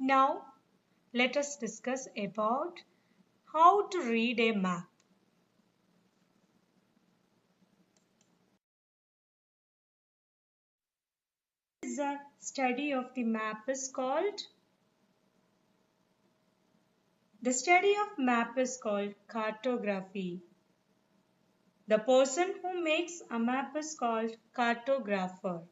Now, let us discuss about how to read a map. The study of the map is called The study of map is called cartography. The person who makes a map is called cartographer.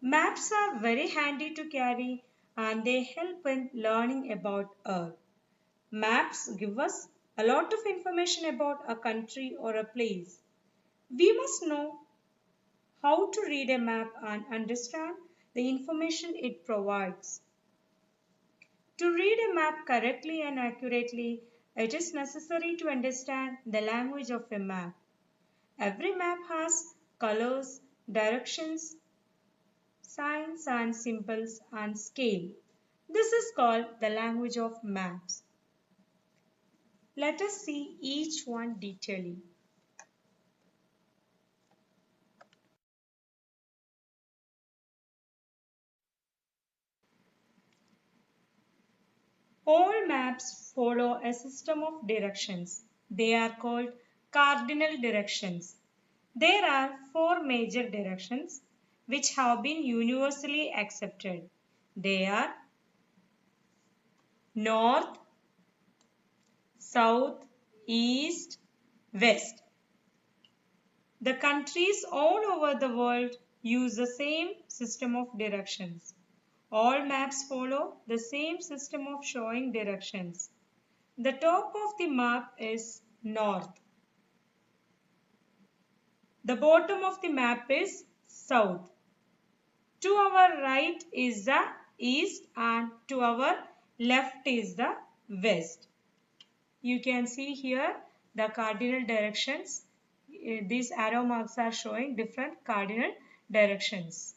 Maps are very handy to carry and they help in learning about Earth. Maps give us a lot of information about a country or a place. We must know how to read a map and understand the information it provides. To read a map correctly and accurately, it is necessary to understand the language of a map. Every map has colors, directions, signs and symbols and scale. This is called the language of maps. Let us see each one detailedly. All maps follow a system of directions. They are called cardinal directions. There are four major directions which have been universally accepted. They are north, south, east, west. The countries all over the world use the same system of directions. All maps follow the same system of showing directions. The top of the map is north. The bottom of the map is south. To our right is the east and to our left is the west. You can see here the cardinal directions. These arrow marks are showing different cardinal directions.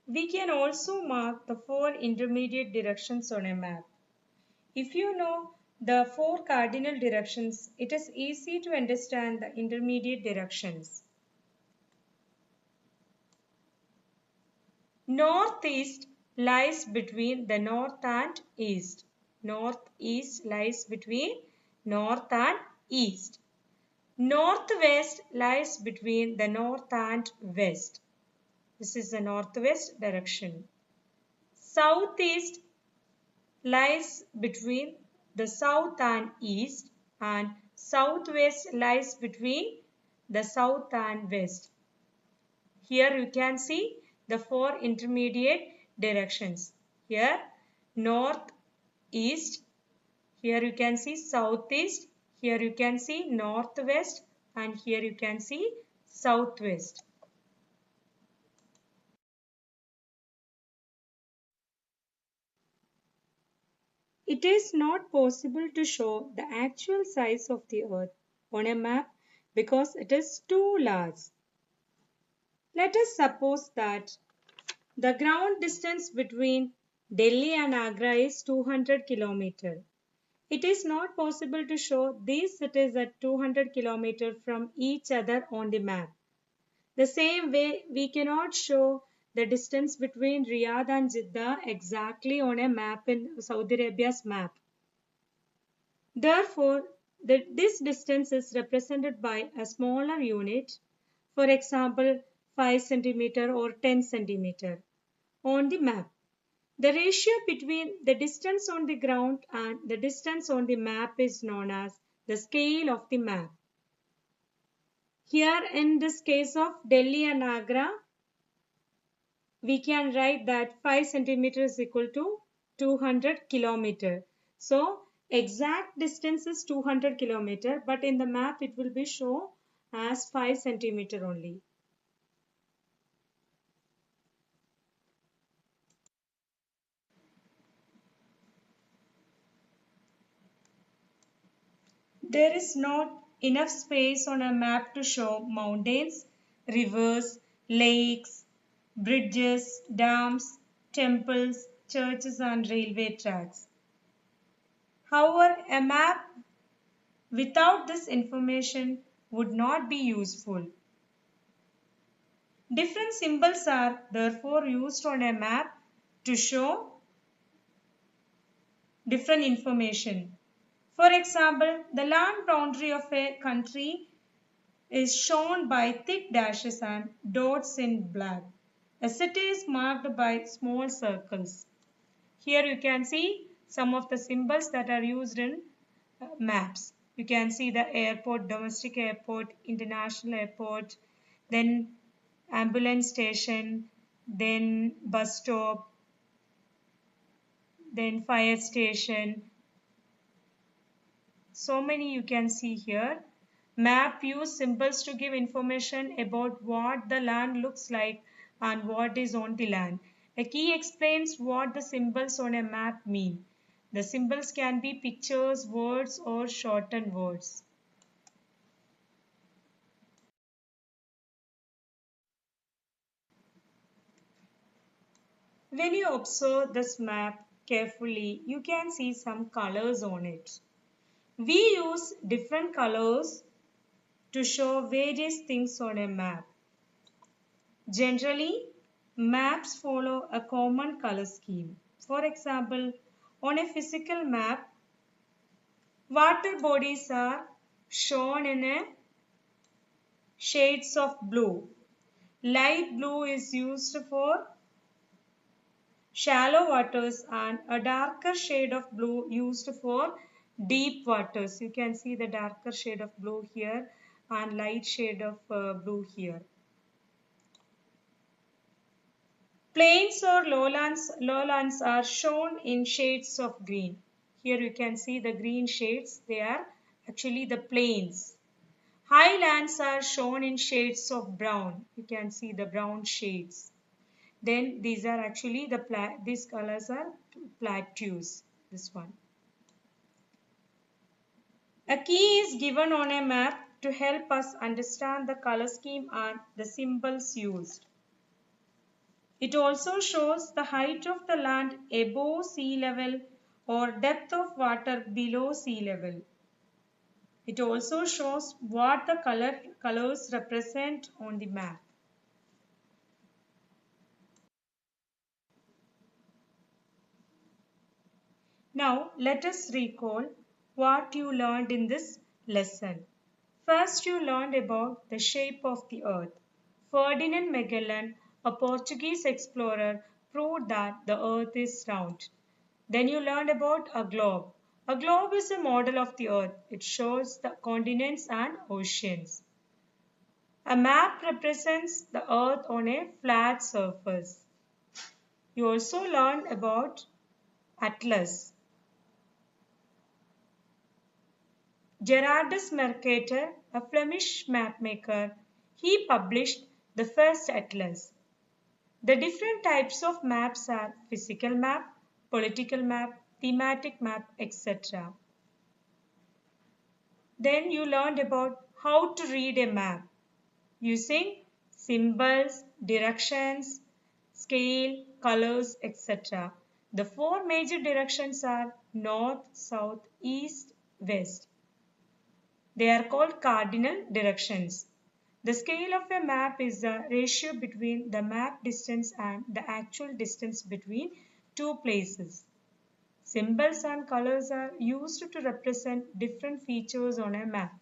We can also mark the four intermediate directions on a map. If you know the four cardinal directions, it is easy to understand the intermediate directions. Northeast lies between the north and east. Northeast lies between north and east. Northwest lies between the north and west. This is the northwest direction. Southeast lies between the south and east, and southwest lies between the south and west. Here you can see the four intermediate directions. Here north, east. Here you can see southeast. Here you can see northwest, and here you can see southwest. It is not possible to show the actual size of the earth on a map because it is too large. Let us suppose that the ground distance between Delhi and Agra is 200 km. It is not possible to show these cities at 200 km from each other on the map. The same way, we cannot show the distance between Riyadh and Jeddah exactly on a map in Saudi Arabia's map. Therefore, this distance is represented by a smaller unit, for example 5 cm or 10 cm on the map. The ratio between the distance on the ground and the distance on the map is known as the scale of the map. Here in this case of Delhi and Agra, we can write that 5 cm is equal to 200 km. So exact distance is 200 km, but in the map it will be shown as 5 cm only. There is not enough space on a map to show mountains, rivers, lakes, bridges, dams, temples, churches and railway tracks. However, a map without this information would not be useful. Different symbols are therefore used on a map to show different information. For example, the land boundary of a country is shown by thick dashes and dots in black. A city is marked by small circles. Here you can see some of the symbols that are used in maps. You can see the airport, domestic airport, international airport, then ambulance station, then bus stop, then fire station. So many you can see here. Map use symbols to give information about what the land looks like and what is on the land. A key explains what the symbols on a map mean. The symbols can be pictures, words, or shortened words. When you observe this map carefully, you can see some colors on it. We use different colors to show various things on a map. Generally, maps follow a common color scheme. For example, on a physical map, water bodies are shown in a shades of blue. Light blue is used for shallow waters and a darker shade of blue used for deep waters. You can see the darker shade of blue here and light shade of blue here. Plains or lowlands are shown in shades of green. Here you can see the green shades, they are actually the plains. Highlands are shown in shades of brown. You can see the brown shades. Then these are actually these colors are plateaus. This one. A key is given on a map to help us understand the color scheme and the symbols used. It also shows the height of the land above sea level or depth of water below sea level. It also shows what the colors represent on the map. Now let us recall what you learned in this lesson. First, you learned about the shape of the earth. Ferdinand Magellan, a Portuguese explorer, proved that the earth is round. Then you learned about a globe. A globe is a model of the earth. It shows the continents and oceans. A map represents the earth on a flat surface. You also learned about atlas. Gerardus Mercator, a Flemish mapmaker, he published the first atlas. The different types of maps are physical map, political map, thematic map, etc. Then you learned about how to read a map using symbols, directions, scale, colors, etc. The four major directions are north, south, east, west. They are called cardinal directions. The scale of a map is the ratio between the map distance and the actual distance between two places. Symbols and colors are used to represent different features on a map.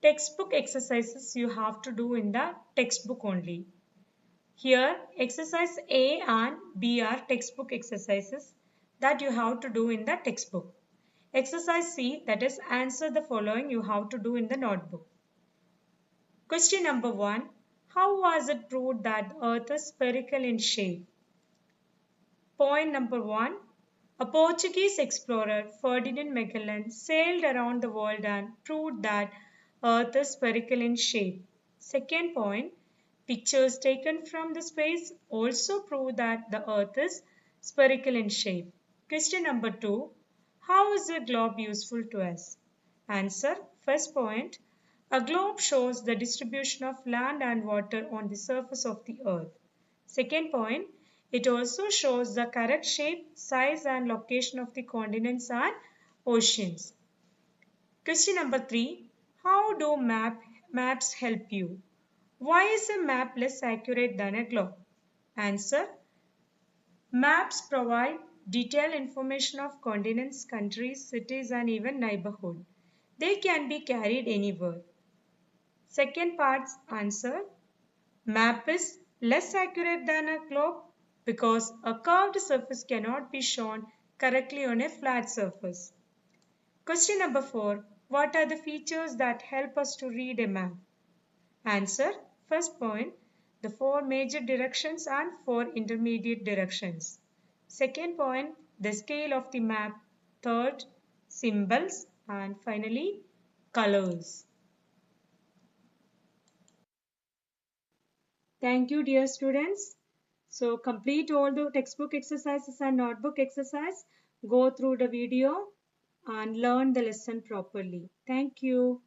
Textbook exercises you have to do in the textbook only. Here, exercise A and B are textbook exercises that you have to do in the textbook. Exercise C, that is answer the following, you have to do in the notebook. Question number 1. How was it proved that the earth is spherical in shape? Point number 1. A Portuguese explorer, Ferdinand Magellan, sailed around the world and proved that earth is spherical in shape. Second point. Pictures taken from the space also prove that the earth is spherical in shape. Question number 2. How is a globe useful to us? Answer. First point. A globe shows the distribution of land and water on the surface of the earth. Second point. It also shows the correct shape, size and location of the continents and oceans. Question number 3. How do maps help you? Why is a map less accurate than a globe? Answer. Maps provide detailed information of continents, countries, cities and even neighborhood. They can be carried anywhere. Second part's answer. Map is less accurate than a globe because a curved surface cannot be shown correctly on a flat surface. Question number 4. What are the features that help us to read a map? Answer. First point, the 4 major directions and 4 intermediate directions. Second point, the scale of the map. Third, symbols. And finally, colors. Thank you, dear students. So complete all the textbook exercises and notebook exercise. Go through the video and learn the lesson properly. Thank you.